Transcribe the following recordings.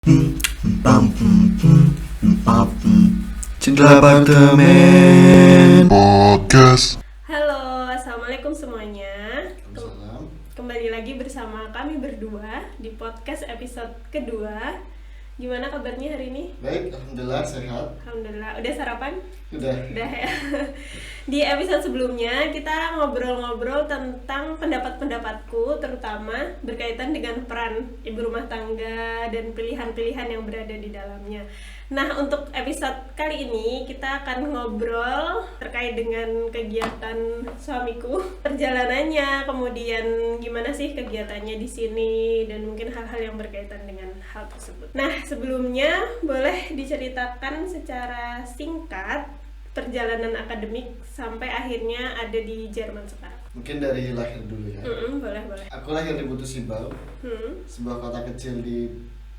Cinta Apartemen Podcast. Halo, assalamualaikum semuanya. Salam. Kembali lagi bersama kami berdua di podcast episode kedua. Gimana kabarnya hari ini? Baik, alhamdulillah sehat. Alhamdulillah. Udah sarapan? Udah. Udah ya. Di episode sebelumnya kita ngobrol-ngobrol tentang pendapat-pendapatku, terutama berkaitan dengan peran ibu rumah tangga dan pilihan-pilihan yang berada di dalamnya. Nah, untuk episode kali ini kita akan ngobrol terkait dengan kegiatan suamiku, perjalanannya, kemudian gimana sih kegiatannya di sini, dan mungkin hal-hal yang berkaitan dengan hal tersebut. Nah, sebelumnya boleh diceritakan secara singkat perjalanan akademik sampai akhirnya ada di Jerman sekarang. Mungkin dari lahir dulu ya. Boleh. Aku lahir di Butuh Sibau, sebuah kota kecil di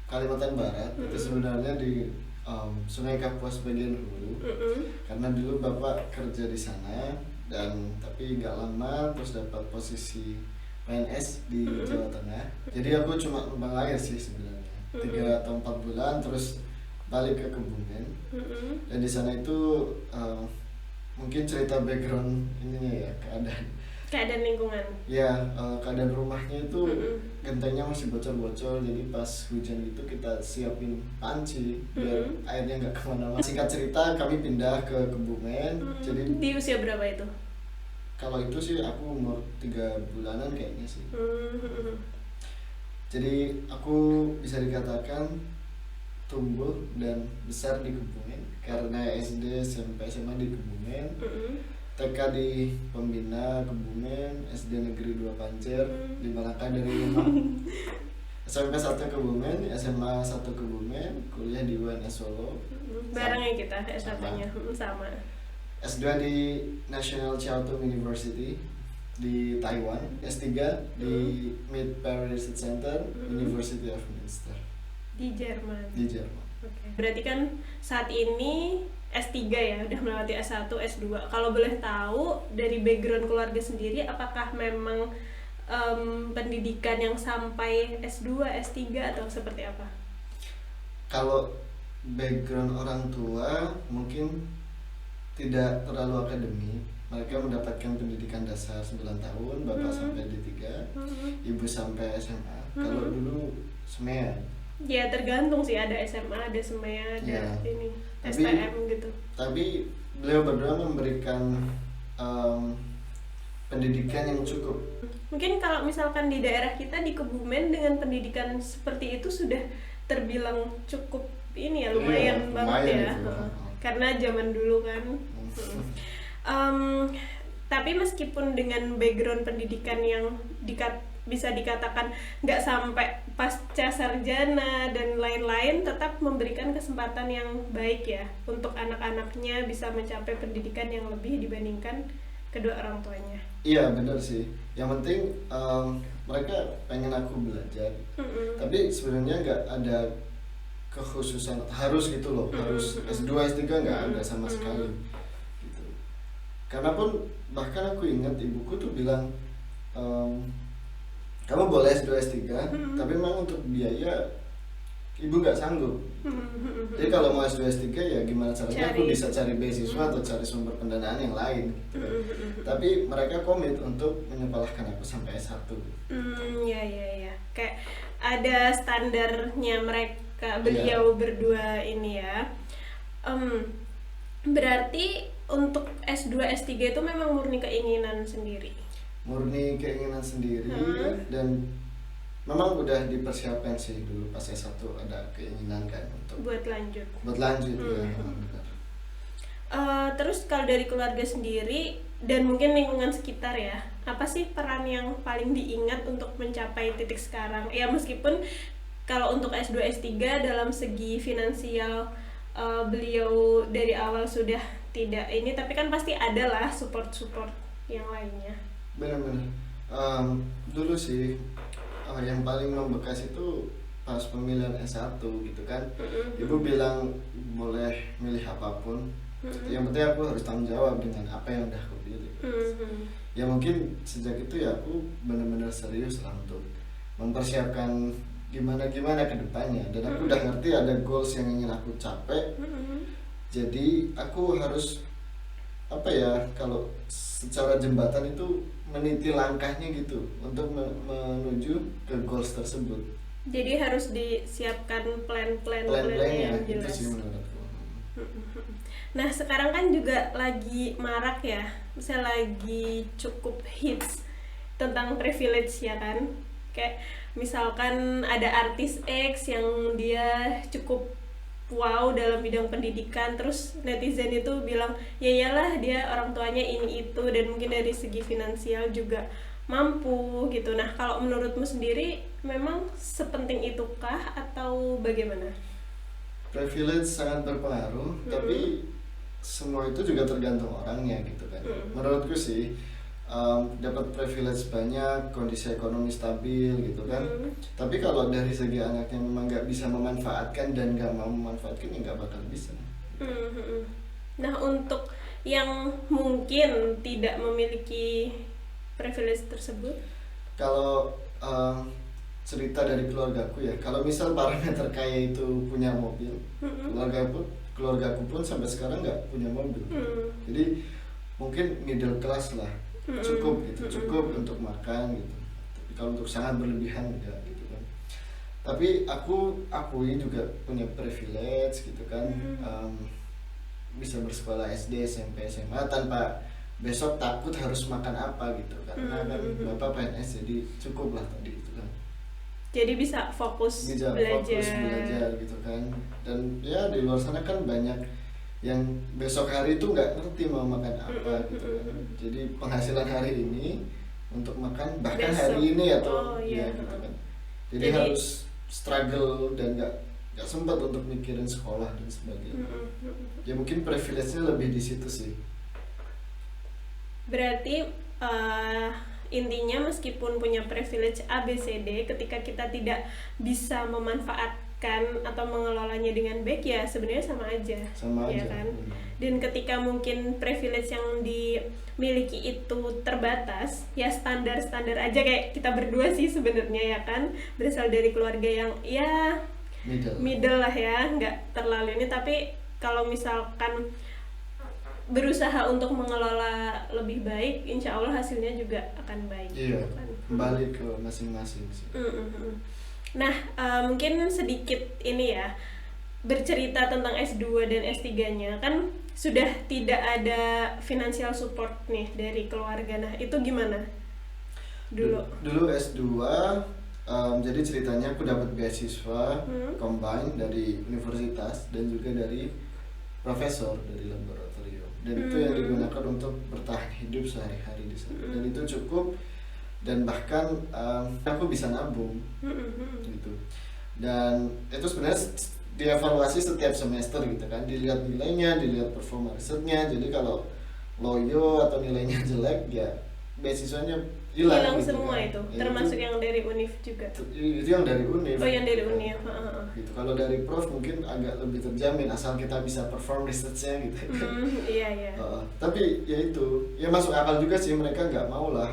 Kalimantan Barat. Itu sebenarnya di Sungai Kapuas bagian hulu. Karena dulu bapak kerja di sana dan tapi nggak lama terus dapat posisi PNS di Jawa Tengah. Jadi aku cuma numpang air sih sebenarnya. 3 atau 4 bulan terus balik ke Kebumen. Dan di sana itu mungkin cerita background ininya ya, Keadaan lingkungan. ya keadaan rumahnya itu gentengnya masih bocor-bocor, jadi pas hujan gitu kita siapin panci biar airnya nggak kemana-mana. Singkat cerita kami pindah ke Kebumen. Jadi Di usia berapa itu? kalau itu sih aku umur 3 bulanan kayaknya sih. Jadi aku bisa dikatakan tumbuh dan besar di Kebumen karena SD, SMP, SMA di Kebumen. TK di Pembina Kebumen, SD Negeri 2 Pancer di Malaka dari rumah. SMP 1 Kebumen, SMA 1 Kebumen, kuliah di UNS Solo. Bareng ya kita S1-nya sama. S2 di National Chiao Tung University di Taiwan, S3 di Mid Paris Research Center, University of Münster Di Jerman. di Jerman. Oke. Berarti kan saat ini S3 ya, udah melewati S1, S2. Kalau boleh tahu dari background keluarga sendiri, apakah memang pendidikan yang sampai S2, S3 atau seperti apa? Kalau background orang tua mungkin tidak terlalu akademik. Mereka mendapatkan pendidikan dasar 9 tahun, bapak sampai D3, ibu sampai SMA. Kalau dulu SMEA. Ya tergantung sih, ada SMA, ada SMEA, ada ini STM gitu. Tapi beliau berdua memberikan pendidikan yang cukup. Mungkin kalau misalkan di daerah kita di Kebumen dengan pendidikan seperti itu sudah terbilang cukup ini ya, lumayan banget ya. Itu. Karena zaman dulu kan. Tapi meskipun dengan background pendidikan yang bisa dikatakan nggak sampai pasca sarjana dan lain-lain, tetap memberikan kesempatan yang baik ya untuk anak-anaknya bisa mencapai pendidikan yang lebih dibandingkan kedua orang tuanya. Iya benar sih. Yang penting mereka pengen aku belajar. Tapi sebenarnya nggak ada kekhususan harus gitu loh, harus S2, S3 nggak ada sama sekali. Gitu. Karena pun bahkan aku ingat ibuku tuh bilang kamu boleh S2, S3, tapi memang untuk biaya ibu nggak sanggup. Jadi kalau mau S2, S3 ya gimana caranya aku bisa cari beasiswa atau cari sumber pendanaan yang lain. Tapi mereka komit untuk menyekolahkan aku sampai S1. Ya. Kayak ada standarnya mereka, beliau berdua ini ya. Berarti untuk S2, S3 itu memang murni keinginan sendiri? Murni keinginan sendiri dan memang udah dipersiapkan sih dulu pas S1 ada keinginan kan untuk buat lanjut ya. Benar. Terus kalau dari keluarga sendiri dan mungkin lingkungan sekitar ya, apa sih peran yang paling diingat untuk mencapai titik sekarang? Ya meskipun kalau untuk S2, S3 dalam segi finansial beliau dari awal sudah tidak ini, tapi kan pasti ada lah support yang lainnya. Benar-benar. Dulu sih yang paling membekas itu pas pemilihan S1 gitu kan. Ibu bilang boleh milih apapun, yang penting aku harus tanggung jawab dengan apa yang udah aku pilih. Ya mungkin sejak itu ya aku benar-benar serius lah untuk mempersiapkan gimana ke depannya, dan aku udah ngerti ada goals yang ingin aku capai. Jadi aku harus apa ya, kalau secara jembatan itu meniti langkahnya gitu untuk menuju ke goals tersebut. Jadi harus disiapkan plan-plan Plan-plannya yang itu jelas. sih menurutku. Nah sekarang kan juga lagi marak ya, misalnya lagi cukup hits tentang privilege ya kan. Kayak misalkan ada artis X yang dia cukup wow dalam bidang pendidikan, terus netizen itu bilang ya iyalah dia orang tuanya ini itu, dan mungkin dari segi finansial juga mampu gitu. Nah kalau menurutmu sendiri memang sepenting itukah atau bagaimana? Privilege sangat berpengaruh, tapi semua itu juga tergantung orangnya gitu kan. Menurutku sih dapat privilege banyak, kondisi ekonomi stabil gitu kan. Tapi kalau dari segi anaknya memang nggak bisa memanfaatkan dan nggak mau memanfaatkan, ya nggak bakal bisa. Nah untuk yang mungkin tidak memiliki privilege tersebut, kalau cerita dari keluargaku ya, kalau misal parameter kaya itu punya mobil, keluargaku pun sampai sekarang nggak punya mobil. Jadi mungkin middle class lah, cukup gitu, cukup untuk makan gitu. Tapi kalau untuk sangat berlebihan enggak gitu kan. Tapi aku akui juga punya privilege gitu kan. Bisa bersekolah SD, SMP, SMA tanpa besok takut harus makan apa gitu, karena kan bapak PNS, jadi cukup lah tadi itu kan. Jadi bisa fokus belajar gitu kan. Dan ya di luar sana kan banyak yang besok hari itu nggak ngerti mau makan apa gitu kan. Jadi penghasilan hari ini untuk makan bahkan besok, hari ini atau ya gitu kan. Jadi harus struggle dan nggak sempat untuk mikirin sekolah dan sebagainya. Ya mungkin privilege-nya lebih di situ sih. Berarti intinya meskipun punya privilege A, B, C, D, ketika kita tidak bisa memanfaatkan atau mengelolanya dengan baik, ya sebenarnya sama aja ya kan. Dan ketika mungkin privilege yang dimiliki itu terbatas, ya standar aja kayak kita berdua sih sebenarnya ya kan, berasal dari keluarga yang ya middle lah ya, nggak terlalu ini, tapi kalau misalkan berusaha untuk mengelola lebih baik, insya Allah hasilnya juga akan baik. Iya, kembali ke masing-masing sih. Nah, mungkin sedikit ini ya, bercerita tentang S2 dan S3-nya, kan sudah tidak ada financial support nih dari keluarga. Nah, itu gimana? Dulu S2, jadi ceritanya aku dapat beasiswa combine dari universitas dan juga dari profesor dari laboratorium, dan itu yang digunakan untuk bertahan hidup sehari-hari di sana. Dan itu cukup, dan bahkan aku bisa nabung gitu. Dan itu sebenarnya dievaluasi setiap semester gitu kan, dilihat nilainya, dilihat performa risetnya. Jadi kalau loyo atau nilainya jelek, ya beasiswanya hilang gitu semua kan. Itu ya, termasuk itu, yang dari univ juga. Itu yang dari univ. Oh, yang dari univ. Gitu. Kalau dari prof mungkin agak lebih terjamin asal kita bisa perform researchnya gitu. Iya. Tapi ya itu, ya masuk akal juga sih, mereka nggak mau lah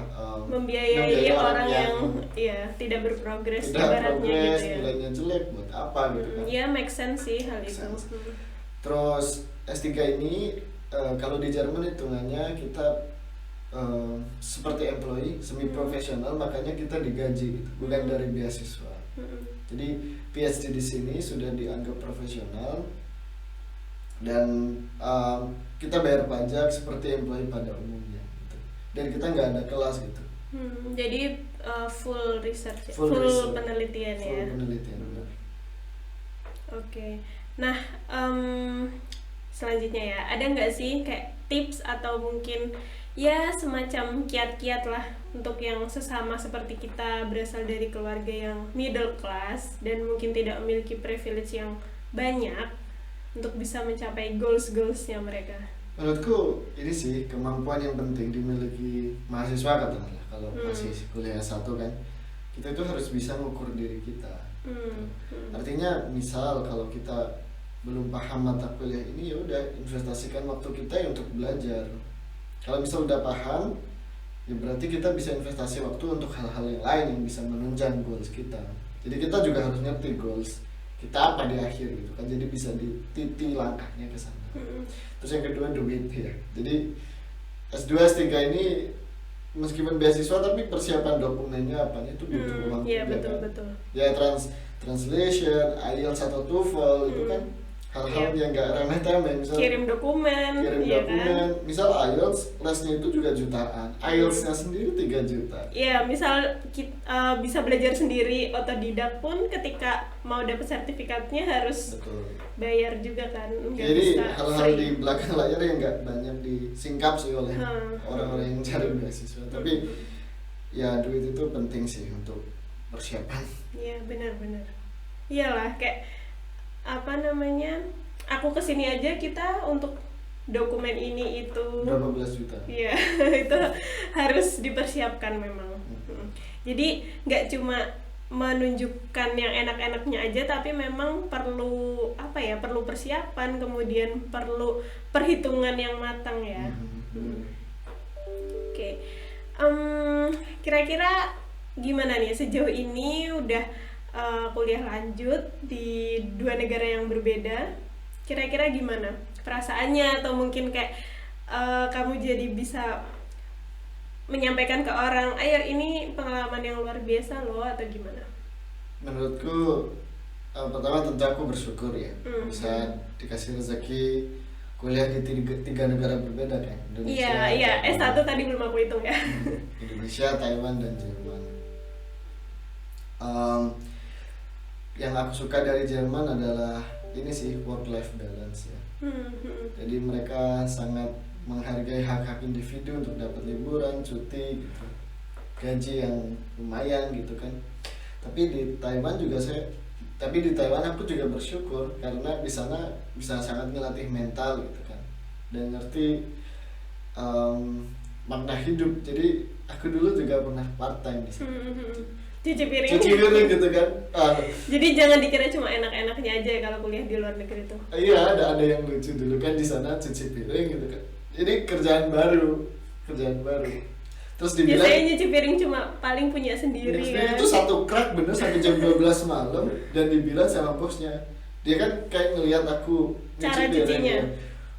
membiayai orang yang ya tidak berprogres, ibaratnya gitu ya. Nilainya jelek buat apa gitu kan. Ya make sense sih hal itu. Terus S3 ini kalau di Jerman hitungannya kita seperti employee semi profesional, makanya kita digaji gitu, bukan dari beasiswa. Jadi PhD di sini sudah dianggap profesional, dan kita bayar pajak seperti employee pada umumnya gitu. Dan kita nggak ada kelas gitu. Jadi full research, full penelitian ya. Full penelitian, benar. Oke. Nah, selanjutnya ya, ada nggak sih kayak tips atau mungkin ya semacam kiat-kiat lah untuk yang sesama seperti kita, berasal dari keluarga yang middle class dan mungkin tidak memiliki privilege yang banyak, untuk bisa mencapai goals-goalsnya mereka? Menurutku ini sih kemampuan yang penting dimiliki mahasiswa katakanlah, kalau masih kuliah S1 kan, kita itu harus bisa mengukur diri kita. Artinya misal kalau kita belum paham mata kuliah ini, ya udah investasikan waktu kita untuk belajar. Kalau misal udah paham, ya berarti kita bisa investasi waktu untuk hal-hal yang lain yang bisa menunjang goals kita. Jadi kita juga harus ngerti goals kita apa di akhir gitu kan, jadi bisa dititi langkahnya ke sana. Terus yang kedua duit ya. Jadi S2 S3 ini meskipun beasiswa tapi persiapan dokumennya apa itu butuh uang iya, juga betul. Ya translation, IELTS atau TOEFL itu kan hal-hal yang nggak remeh-temeh. Misal kirim dokumen, kan? Misal IELTS lesnya itu juga jutaan, IELTS-nya sendiri 3 juta. Iya, misal kita bisa belajar sendiri otodidak pun ketika mau dapat sertifikatnya harus bayar juga kan. Jadi hal-hal di belakang layar yang nggak banyak disingkap sih oleh orang-orang yang cari beasiswa. Tapi ya duit itu penting sih untuk persiapan. Iya, benar-benar. Iyalah, kayak apa namanya, aku kesini aja kita untuk dokumen ini itu berapa belas juta. Iya, itu harus dipersiapkan memang. Jadi nggak cuma menunjukkan yang enak-enaknya aja, tapi memang perlu apa ya, perlu persiapan, kemudian perlu perhitungan yang matang ya. Oke. Kira-kira gimana nih sejauh ini udah kuliah lanjut di 2 negara yang berbeda, kira-kira gimana perasaannya, atau mungkin kayak kamu jadi bisa menyampaikan ke orang, ayo ini pengalaman yang luar biasa loh, atau gimana? Menurutku pertama tentu aku bersyukur ya bisa dikasih rezeki kuliah di 3 negara berbeda kan, Indonesia. Iya, S1 tadi belum aku hitung ya. Indonesia, Taiwan dan Jerman. Yang aku suka dari Jerman adalah ini sih, work-life balance ya. Jadi mereka sangat menghargai hak-hak individu untuk dapat liburan, cuti, gitu. Gaji yang lumayan gitu kan. Tapi di Taiwan aku juga bersyukur karena di sana bisa sangat melatih mental gitu kan, dan ngerti makna hidup. Jadi aku dulu juga pernah part time di sana. Cuci piring gitu kan. Jadi jangan dikira cuma enak-enaknya aja ya kalau kuliah di luar negeri tuh. Iya, ada yang lucu dulu kan di sana cuci piring gitu kan. Ini kerjaan baru. Terus dibilang biasanya nyuci piring cuma paling punya sendiri kan. Itu satu crack bener sampai jam 12 malam, dan dibilang sama bosnya. Dia kan kayak ngelihat aku cara cucinya.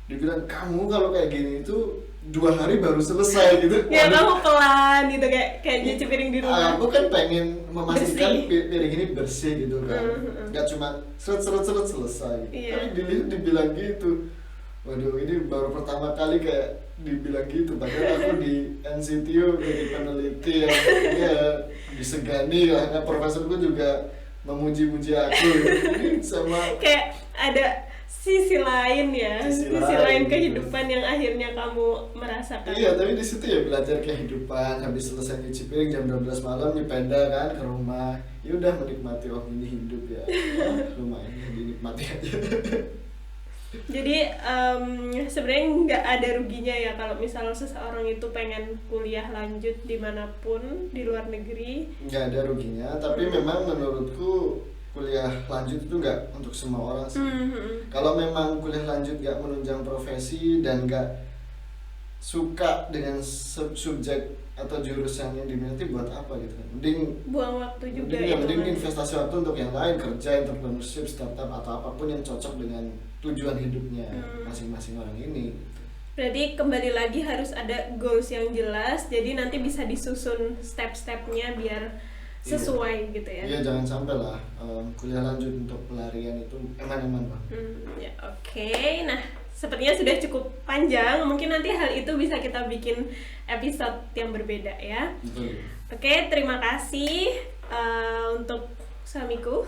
Dibilang kamu kalau kayak gini itu 2 hari baru selesai gitu. Ya kamu pelan gitu, kayak nyuci piring di rumah. Aku kan pengen memastikan piring ini bersih gitu kan. Gak cuma seret selesai. Tapi dibilang gitu. Waduh, ini baru pertama kali kayak dibilang gitu. Padahal aku di NCTU jadi peneliti yang disegani lah. Nah, profesorku juga memuji-muji aku gitu. Sama kayak ada sisi lain ya, sisi lain kehidupan yang akhirnya kamu merasakan. Iya, tapi di situ ya belajar kehidupan. Habis selesai nyuci piring jam 12 malam nyepeda kan ke rumah. Ya udah menikmati ini hidup ya. Lumayan dinikmati aja. Jadi sebenarnya nggak ada ruginya ya kalau misalnya seseorang itu pengen kuliah lanjut dimanapun di luar negeri. Nggak ada ruginya, tapi memang menurutku kuliah lanjut itu nggak untuk semua orang sih. Kalau memang kuliah lanjut nggak menunjang profesi dan nggak suka dengan subjek atau jurusan yang diminati, buat apa gitu kan? Mending buang waktu juga. Mending investasi waktu untuk yang lain, kerja, entrepreneurship, startup atau apapun yang cocok dengan tujuan hidupnya masing-masing orang ini. Berarti kembali lagi harus ada goals yang jelas, jadi nanti bisa disusun step-stepnya biar sesuai gitu ya. Iya, jangan sampai lah kuliah lanjut untuk pelarian itu eman-eman bang. Ya oke. Nah, sepertinya sudah cukup panjang. Mungkin nanti hal itu bisa kita bikin episode yang berbeda ya. Betul. Oke, terima kasih untuk suamiku.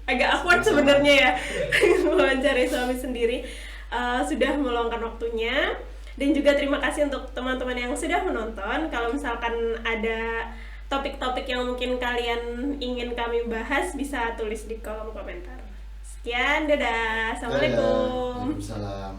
Agak awkward sebenarnya ya mewawancari suami sendiri. Sudah meluangkan waktunya, dan juga terima kasih untuk teman-teman yang sudah menonton. Kalau misalkan ada topik-topik yang mungkin kalian ingin kami bahas, bisa tulis di kolom komentar. Sekian, dadah. Assalamualaikum. Waalaikumsalam.